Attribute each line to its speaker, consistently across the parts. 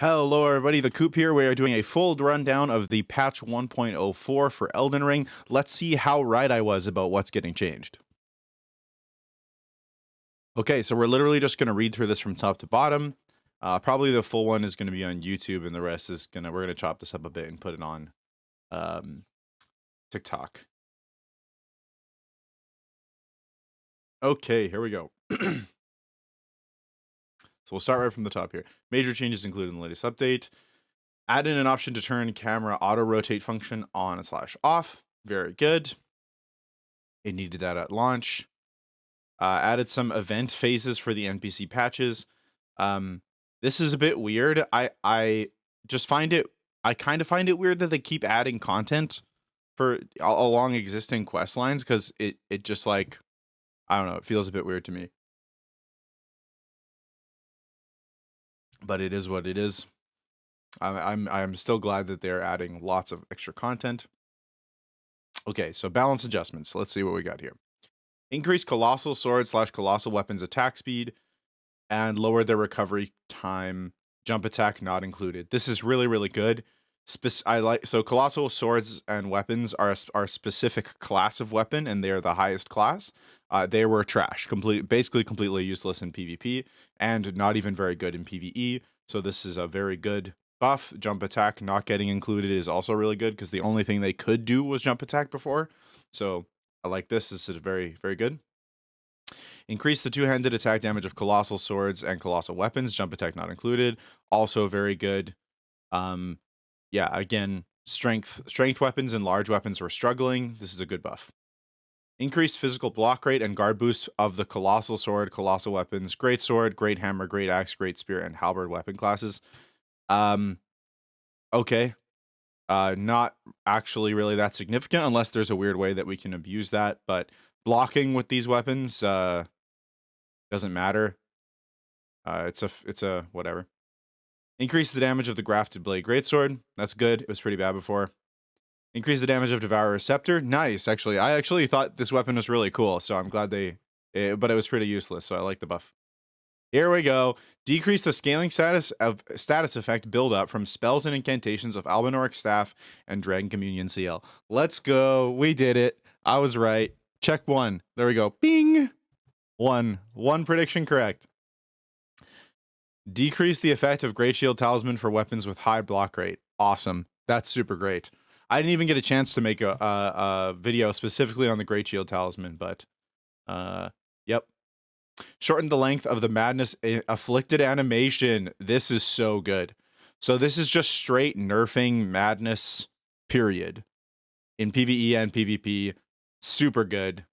Speaker 1: Hello everybody, the Coop here. We are doing a full rundown of the patch 1.04 for Elden Ring. Let's see how right I was about what's getting changed. Okay, so we're literally just going to read through this from top to bottom. Probably the full one is going to be on YouTube, and the rest is we're going to chop this up a bit and put it on TikTok. Okay, here we go. So we'll start right from the top here. Major changes included in the latest update. Add in an option to turn camera auto rotate function on/off. Very good. It needed that at launch. Added some event phases for the NPC patches. This is a bit weird. I just find it. I kind of find it weird that they keep adding content for along existing quest lines, because it just, like, I don't know. It feels a bit weird to me. But it is what it is. I'm still glad that they're adding lots of extra content. Okay, so balance adjustments. Let's see what we got here. Increase colossal sword / colossal weapons attack speed and lower their recovery time. Jump attack not included. This is really, really good. So colossal swords and weapons are a specific class of weapon, and they are the highest class. They were trash, basically completely useless in PvP, and not even very good in PvE. So this is a very good buff. Jump attack not getting included is also really good, because the only thing they could do was jump attack before. So I like this. This is very, very good. Increase the two-handed attack damage of colossal swords and colossal weapons. Jump attack not included. Also very good. Yeah, again, strength weapons and large weapons were struggling. This is a good buff. Increased physical block rate and guard boost of the colossal sword, colossal weapons, great sword, great hammer, great axe, great spear, and halberd weapon classes. Okay. Not actually really that significant, unless there's a weird way that we can abuse that. But blocking with these weapons doesn't matter. It's a whatever. Increase the damage of the grafted blade greatsword. That's good. It was pretty bad before. Increase the damage of Devourer Scepter. Nice, actually. I actually thought this weapon was really cool, so I'm glad but it was pretty useless, so I like the buff. Here we go. Decrease the scaling status effect buildup from spells and incantations of Albinoric Staff and Dragon Communion Seal. Let's go. We did it. I was right. Check one. There we go. Bing. One prediction correct. Decrease the effect of Great Shield Talisman for weapons with high block rate. Awesome. That's super great. I didn't even get a chance to make a video specifically on the Great Shield Talisman, but yep. Shorten the length of the Madness Afflicted animation. This is so good. So this is just straight nerfing Madness, period. In PvE and PvP. Super good.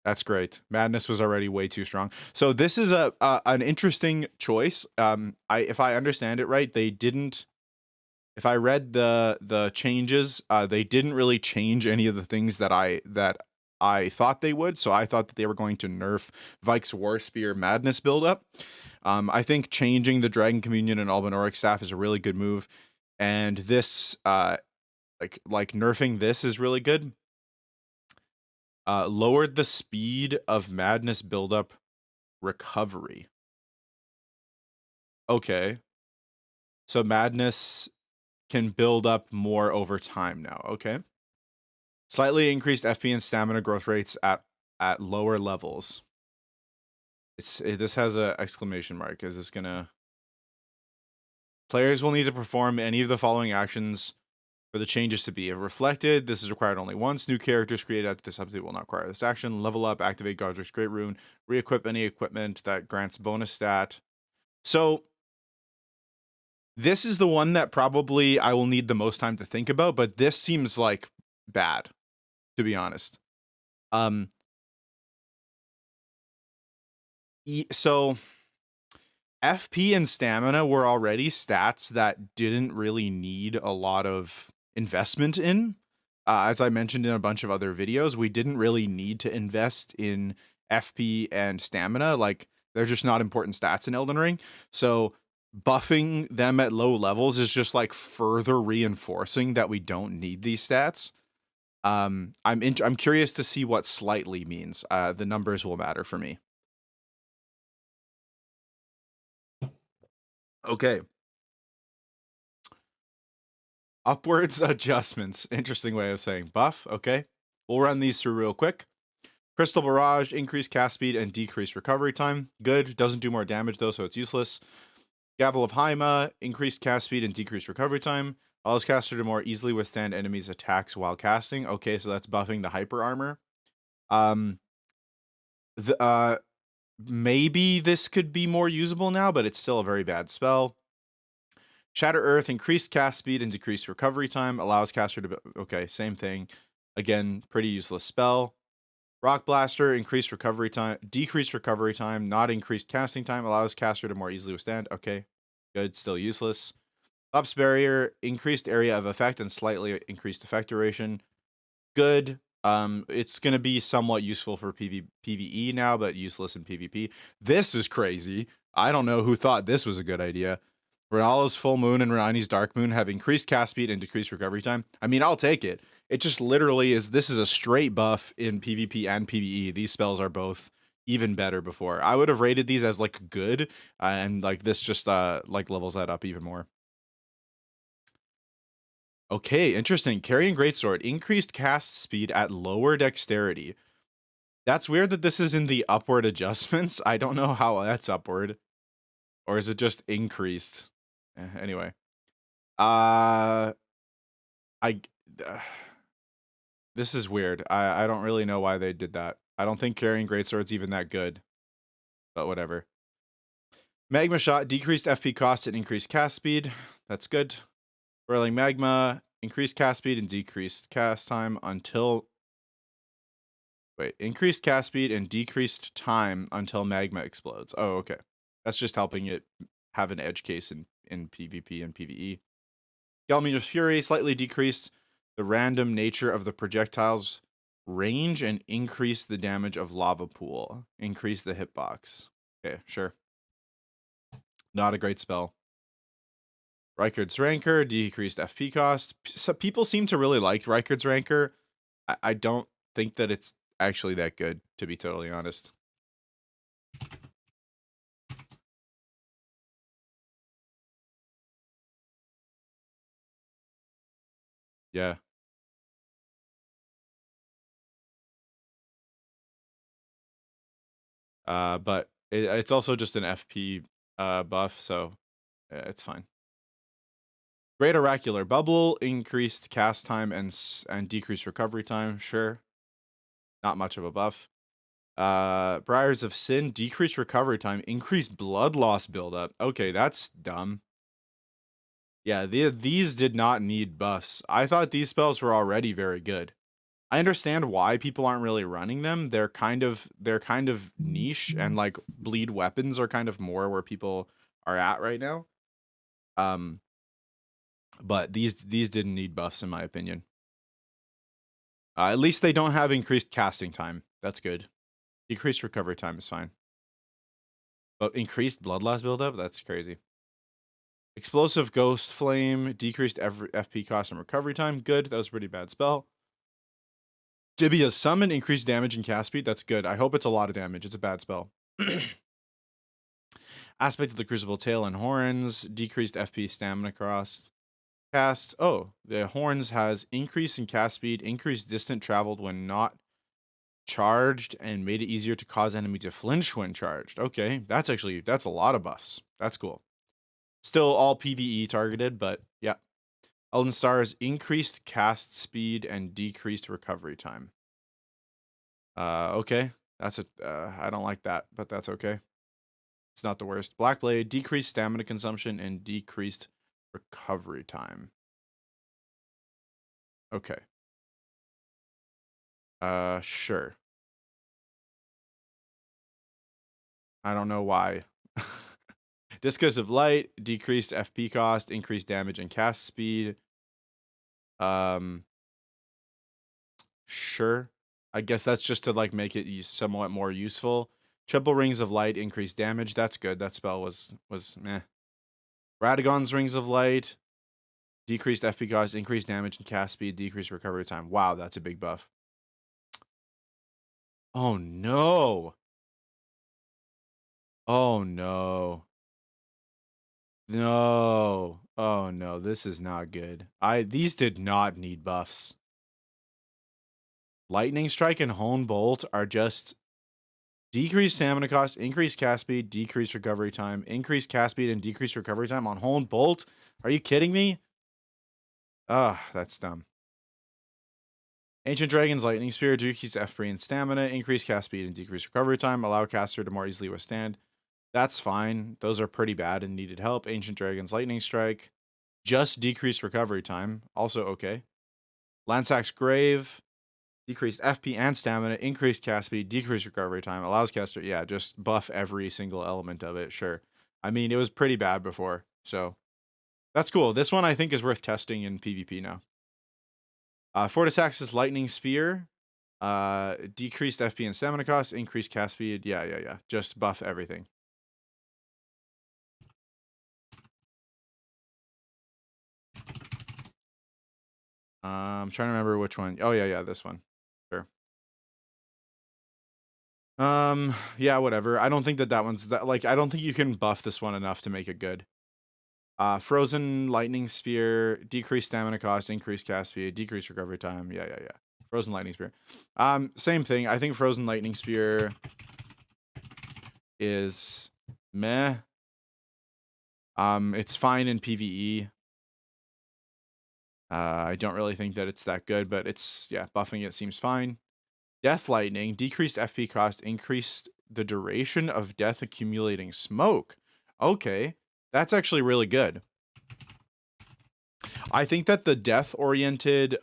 Speaker 1: That's great. Madness was already way too strong. So this is an interesting choice. If I understand it right, they didn't. If I read the changes, they didn't really change any of the things that I thought they would. So I thought that they were going to nerf Vike's War Spear Madness buildup. I think changing the Dragon Communion and Albinoric Staff is a really good move, and this like nerfing this is really good. Lowered the speed of Madness buildup recovery. Okay. So Madness can build up more over time now. Okay. Slightly increased FP and stamina growth rates at lower levels. This has a exclamation mark. Is this gonna... Players will need to perform any of the following actions for the changes to be reflected. This is required only once. New characters created after this update will not require this action. Level up, activate Godric's Great Rune, re-equip any equipment that grants bonus stat. So this is the one that probably I will need the most time to think about, but this seems like bad, to be honest. So FP and stamina were already stats that didn't really need a lot of investment in. As I mentioned in a bunch of other videos, we didn't really need to invest in FP and stamina. Like, they're just not important stats in Elden Ring. So buffing them at low levels is just like further reinforcing that we don't need these stats. I'm curious to see what slightly means. The numbers will matter for me. Okay. Upwards adjustments. Interesting way of saying buff. Okay. We'll run these through real quick. Crystal Barrage, increased cast speed and decreased recovery time. Good. Doesn't do more damage though, so it's useless. Gavel of Haima, increased cast speed and decreased recovery time. Allows caster to more easily withstand enemies' attacks while casting. Okay, so that's buffing the hyper armor. Maybe this could be more usable now, but it's still a very bad spell. Shatter Earth, increased cast speed and decreased recovery time. Allows caster to... Okay, same thing. Again, pretty useless spell. Rock Blaster, increased recovery time, decreased recovery time, not increased casting time. Allows caster to more easily withstand. Okay, good, still useless. Ups Barrier, increased area of effect and slightly increased effect duration. Good. It's going to be somewhat useful for PvE now, but useless in PvP. This is crazy. I don't know who thought this was a good idea. Renala's Full Moon and Renani's Dark Moon have increased cast speed and decreased recovery time. I mean, I'll take it. It just literally is, this is a straight buff in PvP and PvE. These spells are both even better before. I would have rated these as like good, and like this just like levels that up even more. Okay, interesting. Carrying Greatsword, increased cast speed at lower dexterity. That's weird that this is in the upward adjustments. I don't know how that's upward. Or is it just increased? Anyway. This is weird. I don't really know why they did that. I don't think carrying Greatsword's even that good. But whatever. Magma Shot, decreased FP cost and increased cast speed. That's good. Whirling Magma, increased cast speed and decreased cast time until... Wait, increased cast speed and decreased time until magma explodes. Oh, okay. That's just helping it have an edge case in PvP and PvE. Gelmier's Fury, slightly decreased the random nature of the projectile's range and increase the damage of Lava Pool. Increase the hitbox. Okay, sure. Not a great spell. Rykard's Rancor, decreased FP cost. So people seem to really like Rykard's Rancor. I don't think that it's actually that good, to be totally honest. Yeah. But it's also just an FP buff, so it's fine. Great Oracular Bubble, increased cast time and decreased recovery time. Sure. Not much of a buff. Briars of Sin, decreased recovery time, increased blood loss buildup. Okay, that's dumb. Yeah, these did not need buffs. I thought these spells were already very good. I understand why people aren't really running them. They're kind of niche, and like bleed weapons are kind of more where people are at right now. But these didn't need buffs in my opinion. At least they don't have increased casting time. That's good. Decreased recovery time is fine. But increased blood loss buildup? That's crazy. Explosive Ghost Flame, decreased FP cost and recovery time. Good. That was a pretty bad spell. Jibia's Summon, increased damage and cast speed. That's good. I hope it's a lot of damage. It's a bad spell. Aspect of the Crucible Tail and Horns, decreased FP stamina cost. Cast. Oh, the Horns has increase in cast speed, increased distant traveled when not charged, and made it easier to cause enemy to flinch when charged. Okay, that's a lot of buffs. That's cool. Still all PvE targeted, but yeah. Elden Stars, increased cast speed and decreased recovery time. Okay. That's I don't like that, but that's okay. It's not the worst. Blackblade, decreased stamina consumption and decreased recovery time. Okay. Sure. I don't know why. Discus of Light, decreased FP cost, increased damage and cast speed. Sure. I guess that's just to like make it somewhat more useful. Triple Rings of Light, increased damage. That's good. That spell was meh. Radagon's Rings of Light, decreased FP cost, increased damage and cast speed, decreased recovery time. Wow, that's a big buff. Oh no. Oh no. No. Oh no, this is not good. These did not need buffs. Lightning Strike and Hone Bolt are just decreased stamina cost, increased cast speed, decreased recovery time, increased cast speed, and decreased recovery time on Hone Bolt. Are you kidding me? Ah, that's dumb. Ancient Dragon's Lightning Spear, decreased FP and stamina, increased cast speed, and decreased recovery time. Allow caster to more easily withstand. That's fine. Those are pretty bad and needed help. Ancient Dragon's Lightning Strike, just decreased recovery time. Also okay. Lansac's Grave, decreased FP and stamina, increased cast speed, decreased recovery time. Allows caster, yeah, just buff every single element of it. Sure. I mean, it was pretty bad before, so that's cool. This one I think is worth testing in PvP now. Fortisax's Lightning Spear, decreased FP and stamina cost, increased cast speed. Yeah. Just buff everything. I'm trying to remember which one. Oh yeah, this one. Sure. Yeah, whatever. I don't think that one's that, like, I don't think you can buff this one enough to make it good. Frozen Lightning Spear, decreased stamina cost, increased cast speed, decreased recovery time. Yeah. Frozen Lightning Spear. Same thing. I think Frozen Lightning Spear is meh. It's fine in PvE. I don't really think that it's that good, but it's, yeah, buffing it seems fine. Death Lightning, decreased FP cost, increased the duration of death accumulating smoke. Okay, that's actually really good. I think that the death-oriented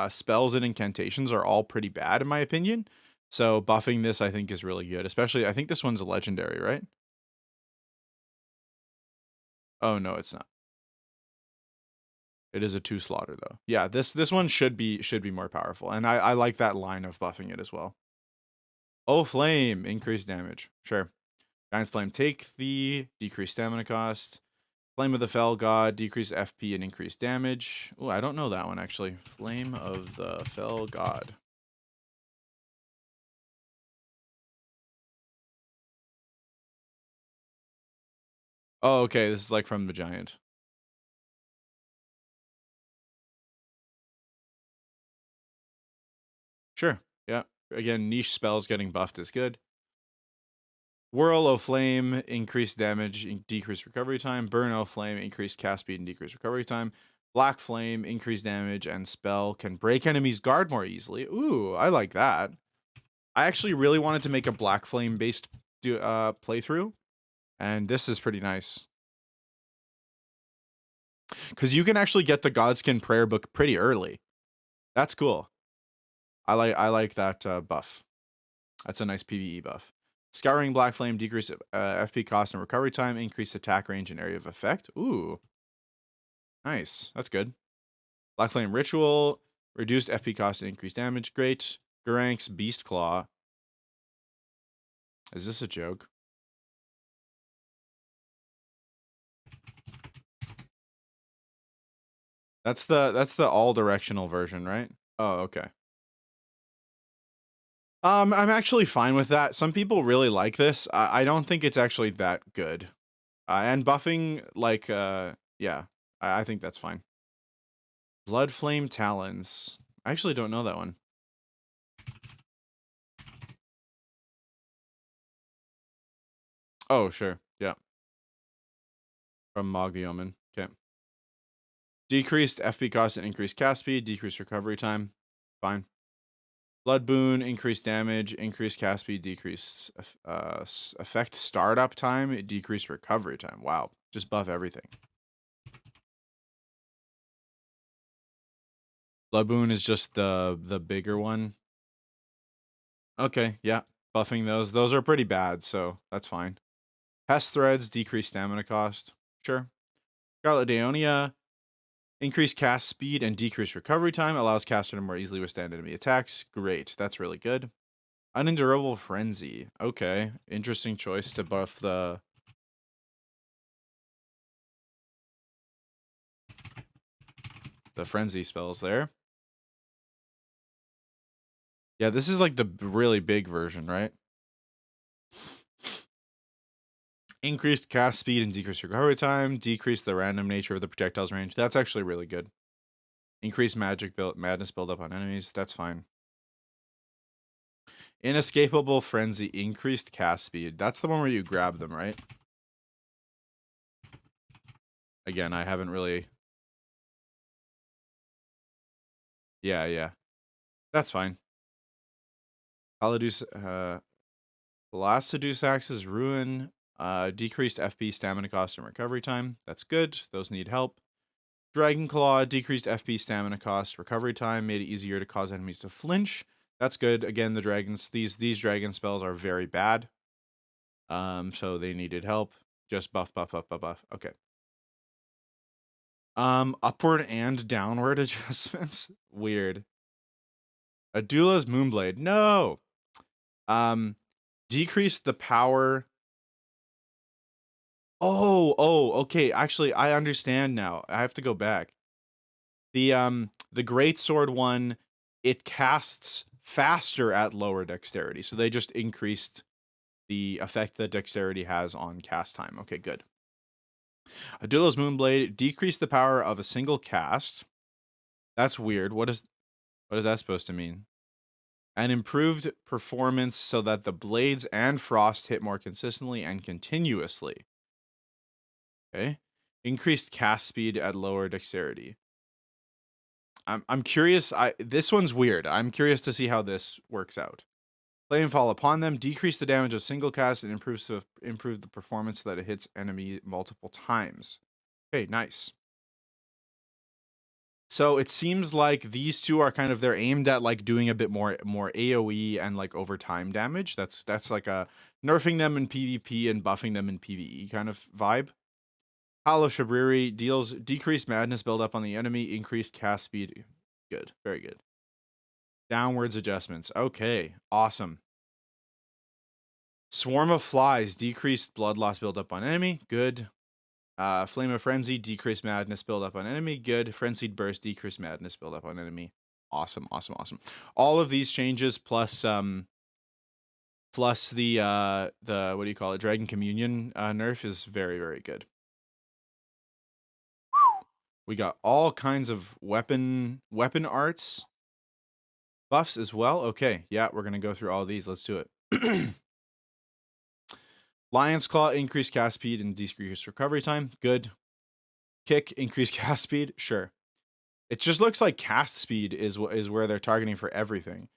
Speaker 1: spells and incantations are all pretty bad in my opinion. So buffing this, I think, is really good. Especially, I think this one's a legendary, right? Oh no, it's not. It is a 2 slaughter though. Yeah, this one should be more powerful, and I like that line of buffing it as well. Oh, Flame, increased damage. Sure. Giant's Flame, take the decreased stamina cost. Flame of the Fell God, decrease FP and increase damage. Oh, I don't know that one actually. Flame of the Fell God. Oh, okay. This is like from the Giant. Sure. Yeah. Again, niche spells getting buffed is good. Whirl of Flame, increased damage, decreased recovery time. Burn of Flame, increased cast speed and decreased recovery time. Black Flame, increased damage and spell can break enemies' guard more easily. Ooh, I like that. I actually really wanted to make a Black Flame based playthrough, and this is pretty nice. Because you can actually get the Godskin prayer book pretty early. That's cool. I like that buff. That's a nice PvE buff. Scouring Black Flame, decrease FP cost and recovery time, increase attack range and area of effect. Ooh. Nice. That's good. Black Flame Ritual, reduced FP cost and increased damage. Great. Garank's Beast Claw. Is this a joke? That's the all directional version, right? Oh, okay. I'm actually fine with that. Some people really like this. I don't think it's actually that good. And buffing, like, yeah, I think that's fine. Blood Flame Talons. I actually don't know that one. Oh, sure. Yeah. From Magma Guillotine. Okay. Decreased FP cost and increased cast speed, decreased recovery time. Fine. Blood Boon, increased damage, increased cast speed, decreased effect startup time, decreased recovery time. Wow. Just buff everything. Blood Boon is just the bigger one. Okay, yeah. Buffing those. Those are pretty bad, so that's fine. Pest Threads, decreased stamina cost. Sure. Scarlet Daeonia, increased cast speed and decreased recovery time. Allows caster to more easily withstand enemy attacks. Great. That's really good. Unendurable Frenzy. Okay. Interesting choice to buff the frenzy spells there. Yeah, this is like the really big version, right? Increased cast speed and decreased recovery time. Decreased the random nature of the projectile's range. That's actually really good. Increased madness buildup on enemies. That's fine. Inescapable frenzy. Increased cast speed. That's the one where you grab them, right? Again, I haven't really... Yeah. That's fine. Lacedeus Axe's Ruin. Decreased FP stamina cost and recovery time. That's good. Those need help. Dragon Claw. Decreased FP stamina cost, recovery time. Made it easier to cause enemies to flinch. That's good. Again, the dragons... These dragon spells are very bad. So they needed help. Just buff. Okay. Upward and downward adjustments. Weird. Adula's Moonblade. No. Decrease the power. Okay. Actually, I understand now. I have to go back. The greatsword one, it casts faster at lower dexterity. So they just increased the effect that dexterity has on cast time. Okay, good. Adula's Moonblade decreased the power of a single cast. That's weird. What is that supposed to mean? And improved performance so that the blades and frost hit more consistently and continuously. Okay. Increased cast speed at lower dexterity. I'm curious. This one's weird. I'm curious to see how this works out. Flame fall upon them, decrease the damage of single cast, and improve the performance so that it hits enemy multiple times. Okay, nice. So it seems like these two are kind of, they're aimed at like doing a bit more AoE and like over time damage. That's like a nerfing them in PvP and buffing them in PvE kind of vibe. Hollow Shabriri deals decreased madness buildup on the enemy, increased cast speed. Good, very good. Downwards adjustments. Okay, awesome. Swarm of Flies decreased blood loss buildup on enemy. Good. Flame of Frenzy, decreased madness buildup on enemy. Good. Frenzied Burst, decreased madness buildup on enemy. Awesome. All of these changes plus the what do you call it? Dragon Communion nerf is very, very good. We got all kinds of weapon arts buffs as well. Okay, yeah, we're gonna go through all of these. Let's do it. Lion's Claw, increased cast speed and decreased recovery time. Good. Kick, increased cast speed. Sure. It just looks like cast speed is where they're targeting for everything.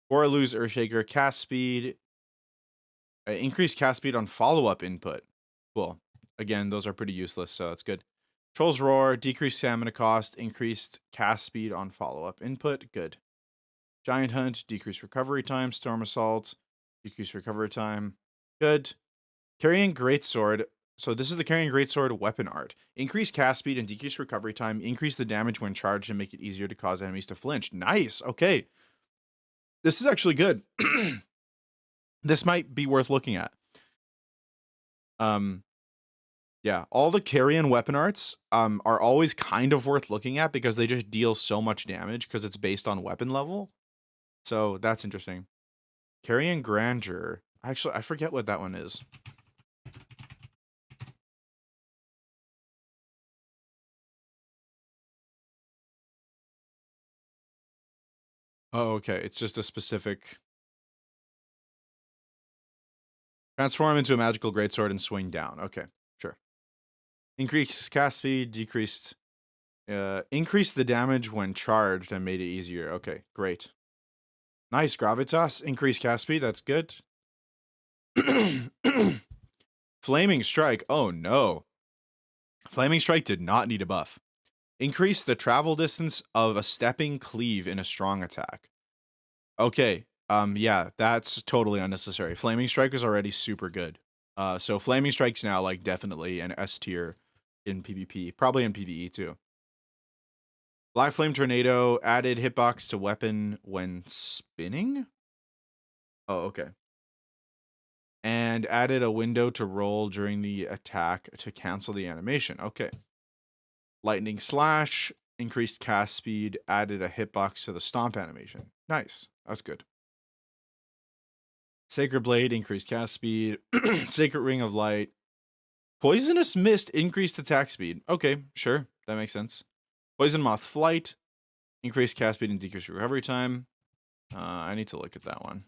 Speaker 1: Or lose Earthshaker, cast speed. Increased cast speed on follow-up input. Cool. Again, those are pretty useless, so that's good. Troll's Roar, decreased stamina cost, increased cast speed on follow-up input. Good. Giant Hunt, decreased recovery time. Storm Assault, decreased recovery time. Good. Carrying Greatsword. So this is the Carrying Greatsword weapon art. Increase cast speed and decrease recovery time. Increase the damage when charged and make it easier to cause enemies to flinch. Nice. Okay. This is actually good. This might be worth looking at. Yeah, all the carrion weapon arts are always kind of worth looking at because they just deal so much damage because it's based on weapon level. So that's interesting. Carrion Grandeur. Actually, I forget what that one is. Oh, okay. It's just a specific... Transform into a magical greatsword and swing down. Okay, sure. Increase cast speed, decreased... increase the damage when charged and made it easier. Okay, great. Nice, Gravitas. Increase cast speed, that's good. Flaming Strike. Oh, no. Flaming Strike did not need a buff. Increase the travel distance of a stepping cleave in a strong attack. Okay, yeah, that's totally unnecessary. Flaming Strike is already super good. So Flaming Strike's now, like, definitely an S tier in PvP. Probably in PvE, too. Black Flame Tornado added hitbox to weapon when spinning? Oh, okay. And added a window to roll during the attack to cancel the animation. Okay. Lightning Slash, increased cast speed, added a hitbox to the stomp animation. Nice. That's good. Sacred Blade, increased cast speed. Sacred Ring of Light, Poisonous Mist increased attack speed. Okay, sure. That makes sense. Poison Moth Flight. Increased cast speed and decreased recovery time. I need to look at that one.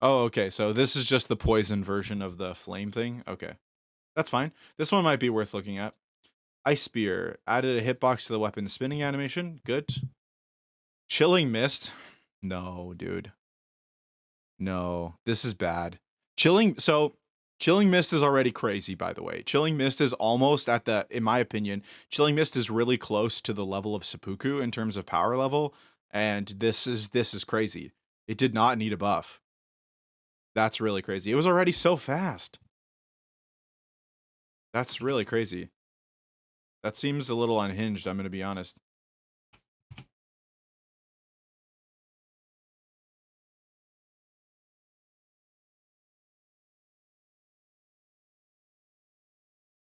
Speaker 1: Oh, okay. So this is just the poison version of the flame thing. Okay. That's fine. This one might be worth looking at. Ice Spear. Added a hitbox to the weapon spinning animation. Good. Chilling Mist. No, dude. No. This is bad. Chilling Mist is already crazy, by the way. Chilling Mist is almost at the, in my opinion, Chilling Mist is really close to the level of Seppuku in terms of power level, and this is crazy. It did not need a buff. That's really crazy. It was already so fast. That's really crazy. That seems a little unhinged, I'm going to be honest.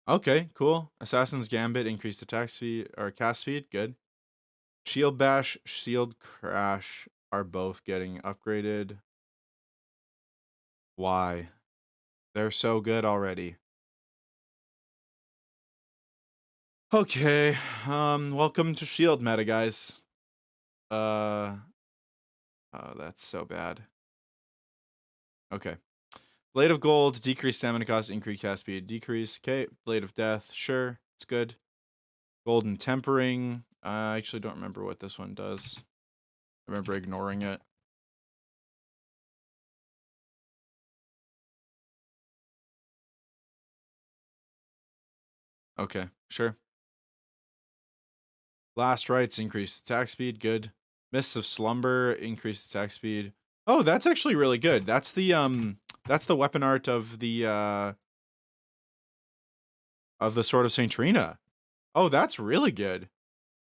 Speaker 1: Okay, cool. Assassin's Gambit increased attack speed or cast speed. Good. Shield Bash, Shield Crash are both getting upgraded. Why? They're so good already. Okay, welcome to Shield meta, guys. Oh, that's so bad. Okay. Blade of Gold, decrease stamina cost, increase cast speed, decrease. Okay, Blade of Death, sure, it's good. Golden Tempering, I actually don't remember what this one does. I remember ignoring it. Okay, sure. Last Rites, increased attack speed, good. Mists of Slumber, increased attack speed. Oh, that's actually really good. That's the weapon art of the Sword of Saint Trina. Oh, that's really good.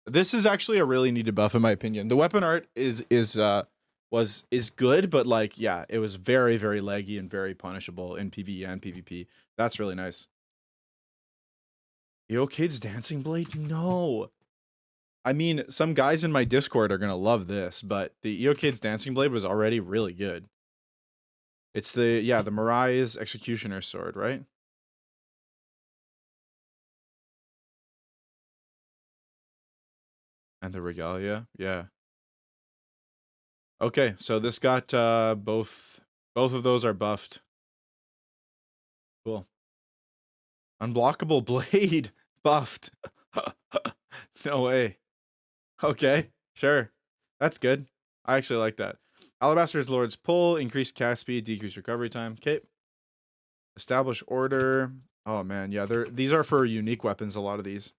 Speaker 1: This is actually a really needed buff in my opinion. The weapon art is good, but like, yeah, it was very, very laggy and very punishable in PvE and PvP. That's really nice. Yo Kids Dancing Blade? No. I mean, some guys in my Discord are gonna love this, but the EO Kids Dancing Blade was already really good. It's the Mirai's Executioner Sword, right? And the Regalia, yeah. Okay, so this got both of those are buffed. Cool. Unblockable Blade buffed. No way. Okay, sure. That's good. I actually like that. Alabaster's Lord's Pull, increased cast speed, decreased recovery time. Okay. Establish order. Oh man, yeah, these are for unique weapons, a lot of these.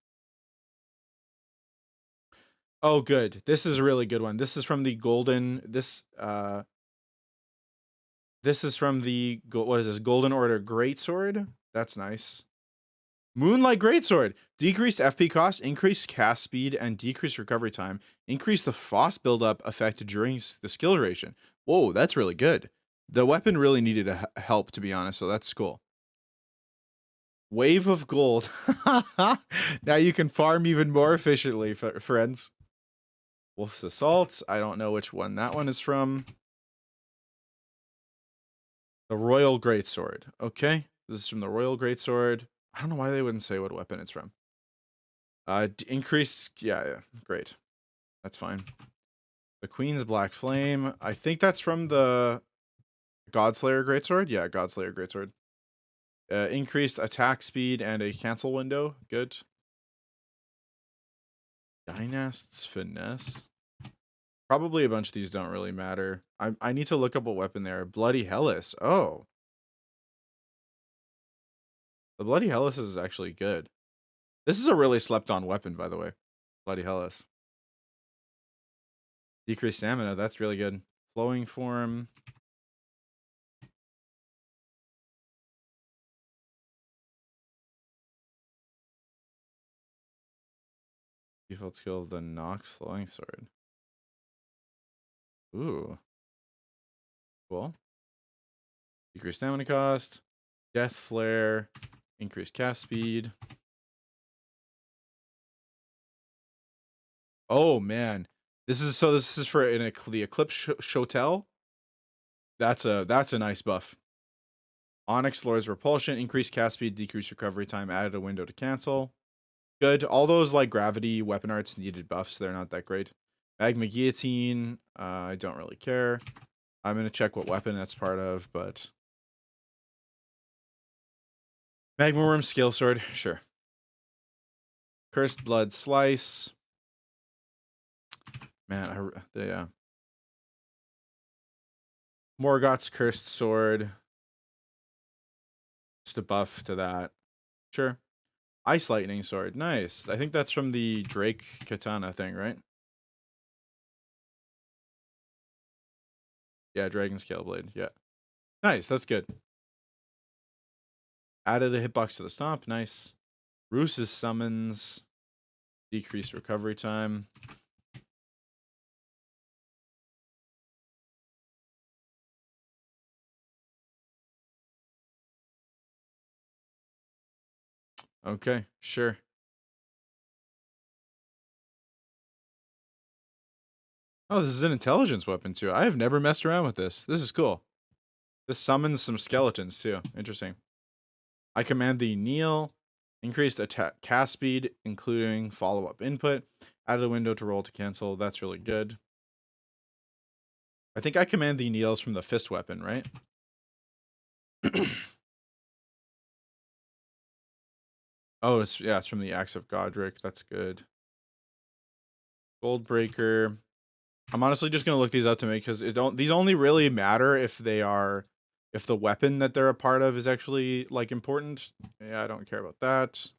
Speaker 1: Oh good. This is a really good one. This is from the golden this is from the what is this? Golden Order Greatsword? That's nice. Moonlight Greatsword. Decreased FP cost, increased cast speed, and decreased recovery time. Increase the FOSS buildup effect during the skill duration. Whoa, that's really good. The weapon really needed help, to be honest, so that's cool. Wave of Gold. Now you can farm even more efficiently, friends. Wolf's Assault. I don't know which one that one is from. The Royal Greatsword. Okay. This is from the Royal Greatsword. I don't know why they wouldn't say what weapon it's from. Increase. Yeah, great. That's fine. The Queen's Black Flame. I think that's from the Godslayer Greatsword. Yeah, Godslayer Greatsword. Increased attack speed and a cancel window. Good. Dynast's Finesse. Probably a bunch of these don't really matter. I need to look up what weapon they are. Bloody Hellas. Oh. The Bloody Hellas is actually good. This is a really slept on weapon, by the way. Bloody Hellas. Decreased stamina. That's really good. Flowing form. Default skill, the Nox Flowing Sword. Ooh. Cool. Decreased stamina cost. Death Flare. Increased cast speed. Oh man, this is for the Eclipse Shotel. That's a nice buff. Onyx Lord's Repulsion, increased cast speed, decreased recovery time, added a window to cancel. Good. All those like gravity weapon arts needed buffs. They're not that great. Magma Guillotine. I don't really care. I'm gonna check what weapon that's part of, but Magma Worm Scale Sword, sure. Cursed Blood Slice. Man, yeah. Morgoth's Cursed Sword. Just a buff to that. Sure. Ice Lightning Sword. Nice. I think that's from the Drake Katana thing, right? Yeah, Dragon Scale Blade. Yeah. Nice. That's good. Added a hitbox to the stomp. Nice. Roos's Summons. Decreased recovery time. Okay, sure. Oh, this is an intelligence weapon too. I have never messed around with this. This is cool. This summons some skeletons too. Interesting. I command the kneel. Increased attack cast speed, including follow-up input. Added a window to roll to cancel. That's really good. I think I command the kneels from the fist weapon, right? Oh, it's from the Axe of Godric. That's good. Goldbreaker. I'm honestly just gonna look these up to make because these only really matter if the weapon that they're a part of is actually like important. Yeah, I don't care about that.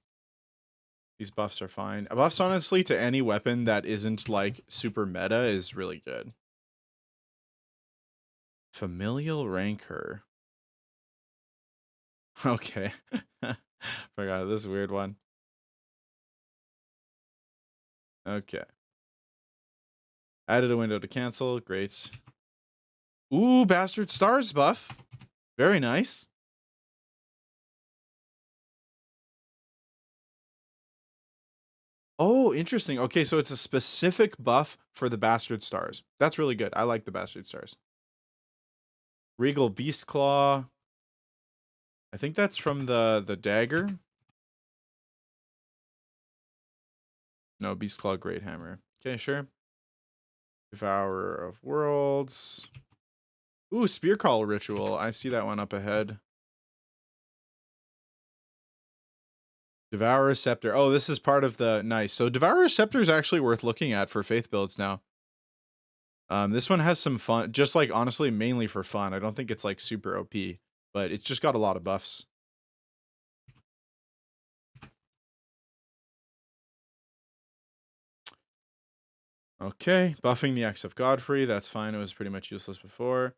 Speaker 1: These buffs are fine. Buffs honestly to any weapon that isn't like super meta is really good. Familial Rancor. Okay. Forgot this weird one. Okay. Added a window to cancel. Great. Ooh, Bastard Stars buff. Very nice. Oh, interesting. Okay, so it's a specific buff for the Bastard Stars. That's really good. I like the Bastard Stars. Regal Beast Claw. I think that's from the dagger. No, Beast Claw Great Hammer. Okay, sure. Devourer of Worlds. Ooh, Spear Call Ritual. I see that one up ahead. Devourer Scepter. Oh, this is part of the nice. So Devourer Scepter is actually worth looking at for faith builds now. This one has some fun, just like honestly, mainly for fun. I don't think it's like super OP, but it's just got a lot of buffs. Okay, buffing the Axe of Godfrey. That's fine. It was pretty much useless before.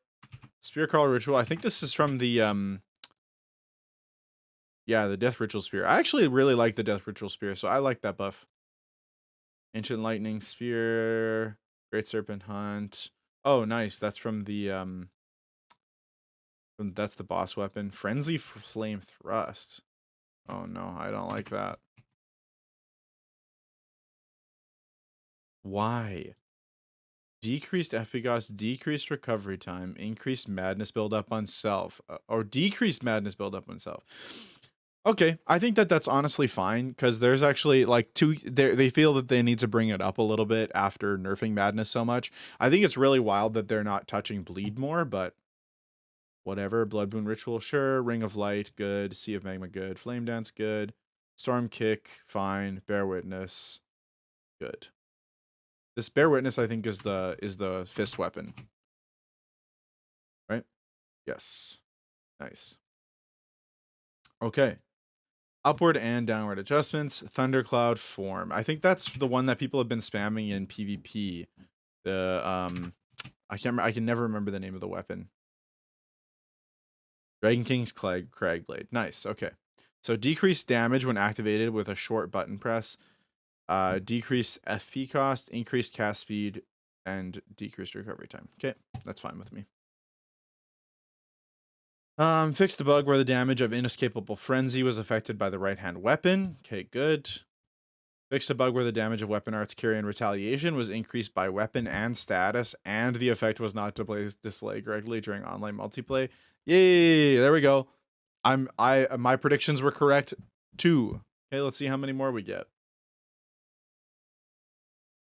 Speaker 1: Spear Call Ritual. I think this is from the yeah, the Death Ritual Spear. I actually really like the Death Ritual Spear, so I like that buff. Ancient Lightning Spear, Great Serpent Hunt. Oh, nice. That's from the that's the boss weapon. Frenzy Flame Thrust. Oh no, I don't like that. Why? Decreased FP cost, decreased recovery time, increased madness buildup on self, or decreased madness buildup on self. Okay, I think that's honestly fine because there's actually like they feel that they need to bring it up a little bit after nerfing madness so much. I think it's really wild that they're not touching bleed more, but whatever. Blood Boon Ritual, sure. Ring of Light, good. Sea of Magma, good. Flame Dance, good. Storm Kick, fine. Bear Witness, good. This Bear Witness, I think, is the fist weapon. Right? Yes. Nice. Okay. Upward and downward adjustments. Thundercloud Form. I think that's the one that people have been spamming in PvP. The I can never remember the name of the weapon. Dragon King's Crag Blade. Nice. Okay. So decreased damage when activated with a short button press. Decreased FP cost, increased cast speed, and decreased recovery time. Okay, that's fine with me. Fixed the bug where the damage of Inescapable Frenzy was affected by the right-hand weapon. Okay, good. Fixed a bug where the damage of weapon arts carry and retaliation was increased by weapon and status, and the effect was not displayed correctly during online multiplayer. Yay! There we go. My predictions were correct too. Okay, let's see how many more we get.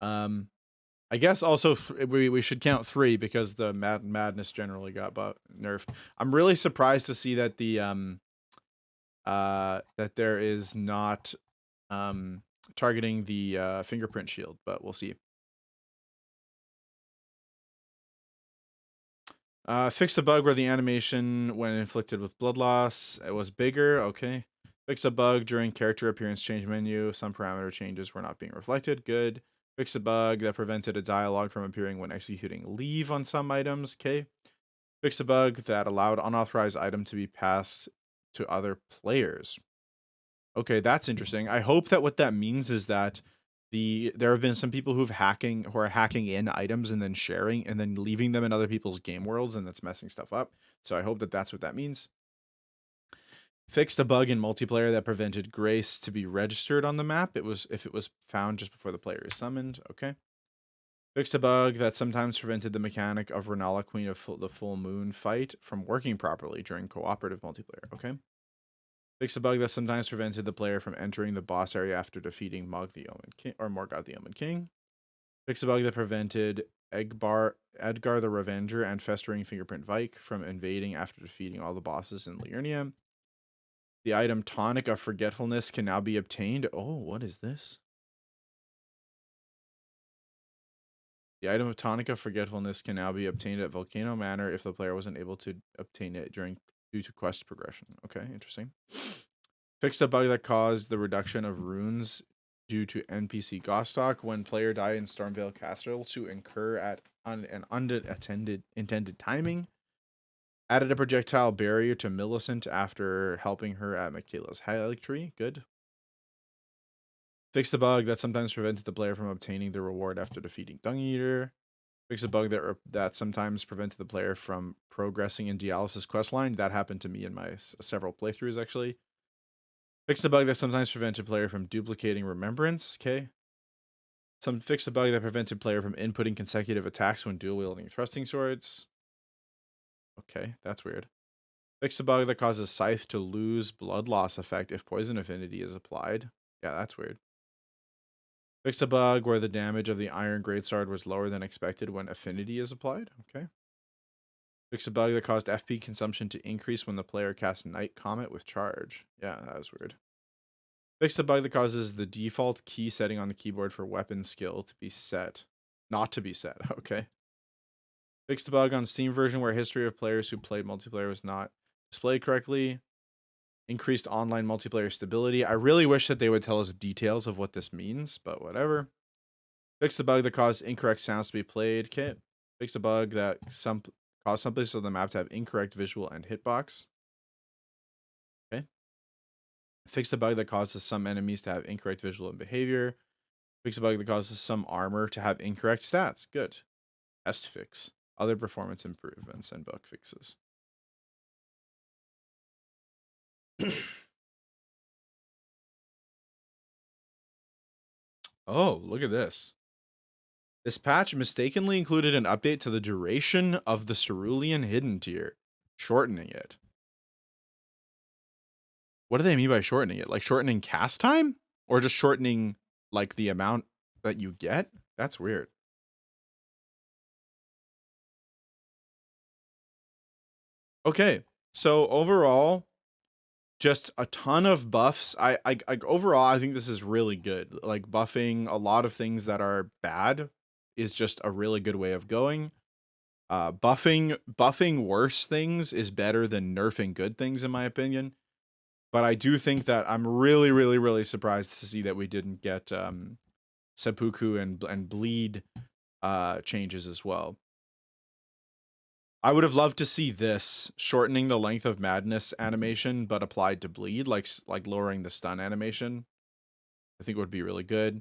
Speaker 1: I guess also we should count 3 because the madness generally got nerfed. I'm really surprised to see that the that there is not targeting the fingerprint shield, but we'll see. Fix the bug where the animation when inflicted with blood loss it was bigger. Okay. Fix a bug during character appearance change menu. Some parameter changes were not being reflected. Good. Fix a bug that prevented a dialogue from appearing when executing leave on some items. Okay. Fix a bug that allowed unauthorized item to be passed to other players. Okay, that's interesting. I hope that what that means is that there have been some people who are hacking in items and then sharing and then leaving them in other people's game worlds, and that's messing stuff up. So I hope that that's what that means. Fixed a bug in multiplayer that prevented Grace to be registered on the map. If it was found just before the player is summoned. Okay. Fixed a bug that sometimes prevented the mechanic of Renala, Queen of the Full Moon fight from working properly during cooperative multiplayer. Okay. Fixed a bug that sometimes prevented the player from entering the boss area after defeating Morgoth the Omen King. Fixed a bug that prevented Edgar the Revenger and Festering Fingerprint Vike from invading after defeating all the bosses in Liurnia. The item Tonic of Forgetfulness can now be obtained. Oh, what is this? The item of Tonic of Forgetfulness can now be obtained at Volcano Manor if the player wasn't able to obtain it due to quest progression. Okay, interesting. Fixed a bug that caused the reduction of runes due to NPC Gostock when player died in Stormvale Castle to incur at an intended timing. Added a projectile barrier to Millicent after helping her at Michaela's Halig Tree. Good. Fixed a bug that sometimes prevented the player from obtaining the reward after defeating Dung Eater. Fixed a bug that sometimes prevented the player from progressing in Dialysis questline. That happened to me in my several playthroughs, actually. Fixed a bug that sometimes prevented player from duplicating remembrance. Okay. Fixed a bug that prevented player from inputting consecutive attacks when dual wielding thrusting swords. Okay, that's weird. Fixed a bug that causes Scythe to lose blood loss effect if poison affinity is applied. Yeah, that's weird. Fixed a bug where the damage of the Iron Greatsword was lower than expected when affinity is applied. Okay. Fixed a bug that caused FP consumption to increase when the player casts Night Comet with charge. Yeah, that was weird. Fixed a bug that causes the default key setting on the keyboard for weapon skill to be set. Not to be set. Okay. Fixed a bug on Steam version where history of players who played multiplayer was not displayed correctly. Increased online multiplayer stability. I really wish that they would tell us details of what this means, but whatever. Fixed a bug that caused incorrect sounds to be played. Okay. Fixed a bug that caused some places on the map to have incorrect visual and hitbox. Okay. Fixed a bug that causes some enemies to have incorrect visual and behavior. Fixed a bug that causes some armor to have incorrect stats. Good. Test fix. Other performance improvements and bug fixes. Oh, look at this. This patch mistakenly included an update to the duration of the Cerulean Hidden tier, shortening it. What do they mean by shortening it? Like shortening cast time? Or just shortening like the amount that you get? That's weird. Okay, so overall, just a ton of buffs. Overall, I think this is really good. Like buffing a lot of things that are bad is just a really good way of going. Buffing worse things is better than nerfing good things, in my opinion. But I do think that I'm really, really, really surprised to see that we didn't get seppuku and bleed changes as well. I would have loved to see this shortening the length of madness animation, but applied to bleed, like lowering the stun animation. I think it would be really good.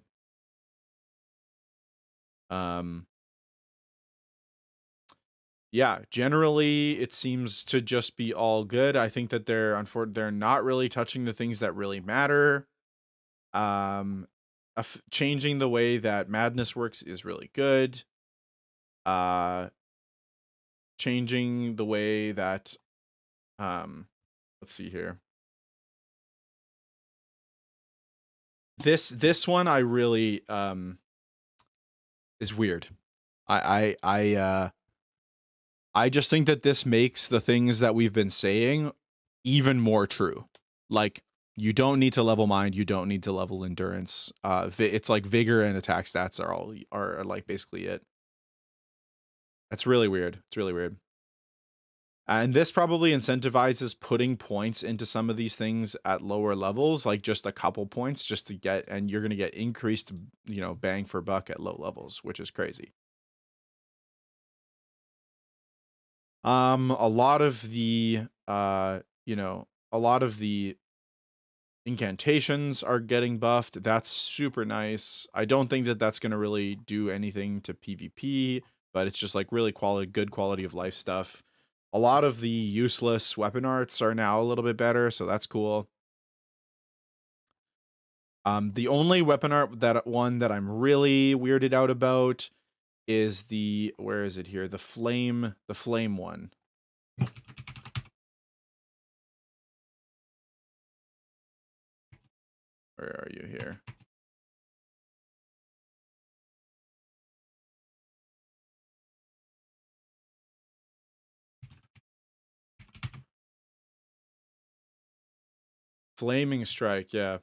Speaker 1: Yeah, generally it seems to just be all good. I think that they're not really touching the things that really matter. changing the way that madness works is really good. Changing the way that let's see here. This one I really is weird. I just think that this makes the things that we've been saying even more true. Like, you don't need to level mind, you don't need to level endurance. It's like vigor and attack stats are like basically it. That's really weird. It's really weird. And this probably incentivizes putting points into some of these things at lower levels, like just a couple points just to get, and you're going to get increased, bang for buck at low levels, which is crazy. A lot of the, a lot of the incantations are getting buffed. That's super nice. I don't think that that's going to really do anything to PvP, but it's just like really good quality of life stuff. A lot of the useless weapon arts are now a little bit better, so that's cool. The only weapon art that I'm really weirded out about is where is it here? The flame one. Where are you here? Flaming strike, yeah.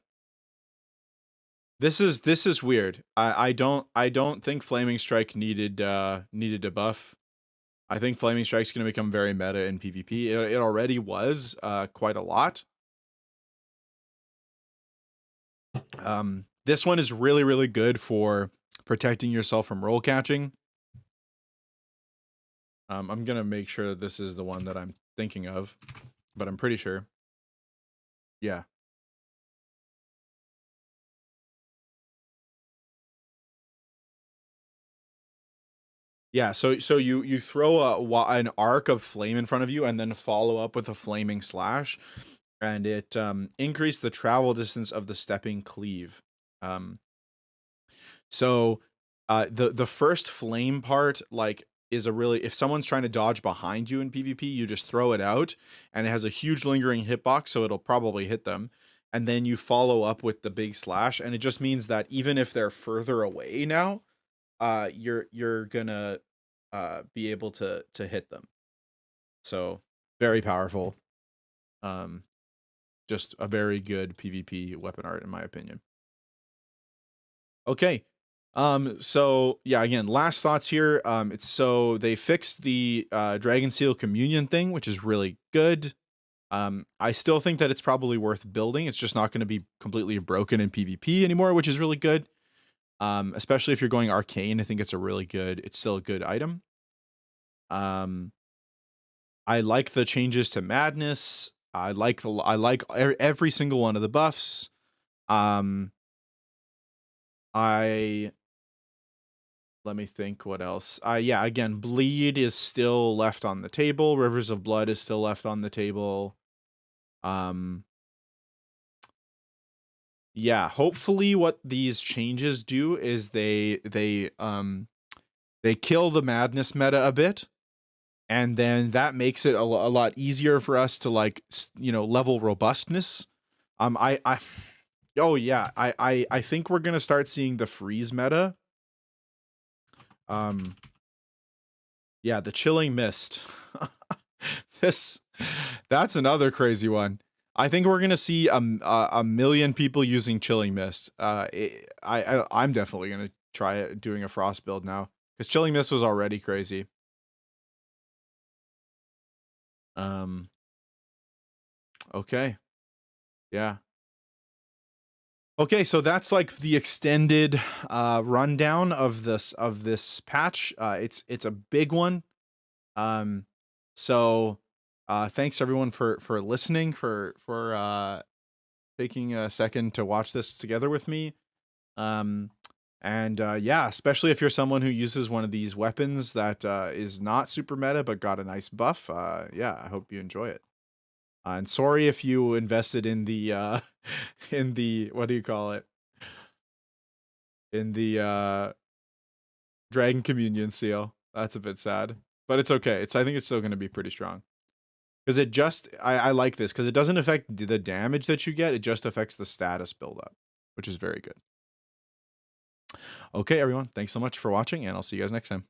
Speaker 1: This is weird. I don't think flaming strike needed a buff. I think flaming strike's going to become very meta in PvP. It already was quite a lot. This one is really, really good for protecting yourself from roll catching. I'm gonna make sure that this is the one that I'm thinking of, but I'm pretty sure. Yeah. Yeah, so you throw an arc of flame in front of you and then follow up with a flaming slash, and it increased the travel distance of the stepping cleave. So the first flame part, like, is a really, if someone's trying to dodge behind you in PvP, you just throw it out and it has a huge lingering hitbox, so it'll probably hit them. And then you follow up with the big slash, and it just means that even if they're further away now, you're gonna be able to hit them. So very powerful. Just a very good PvP weapon art in my opinion. Okay. So yeah, again, last thoughts here. It's so they fixed the Dragon Seal Communion thing, which is really good. I still think that it's probably worth building. It's just not going to be completely broken in PvP anymore, which is really good. Especially if you're going arcane, I think it's still a good item. I like the changes to madness. I like every single one of the buffs. Let me think what else. Yeah, again, bleed is still left on the table. Rivers of blood is still left on the table. Yeah, hopefully what these changes do is they kill the madness meta a bit, and then that makes it a lot easier for us to, like, level robustness. Oh yeah, I think we're gonna start seeing the freeze meta. Yeah, the chilling mist. That's another crazy one. I think we're gonna see a million people using chilling mist. I'm definitely gonna try doing a frost build now, because chilling mist was already crazy. Okay. Yeah. Okay, so that's like the extended rundown of this patch. It's a big one. So thanks everyone for listening, for taking a second to watch this together with me. And yeah, especially if you're someone who uses one of these weapons that is not super meta but got a nice buff. Yeah, I hope you enjoy it. And sorry if you invested in the in the, what do you call it? in the Dragon Communion seal. That's a bit sad, but it's okay. I think it's still going to be pretty strong. Because it just, I like this, because it doesn't affect the damage that you get, it just affects the status buildup, which is very good. Okay, everyone, thanks so much for watching, and I'll see you guys next time.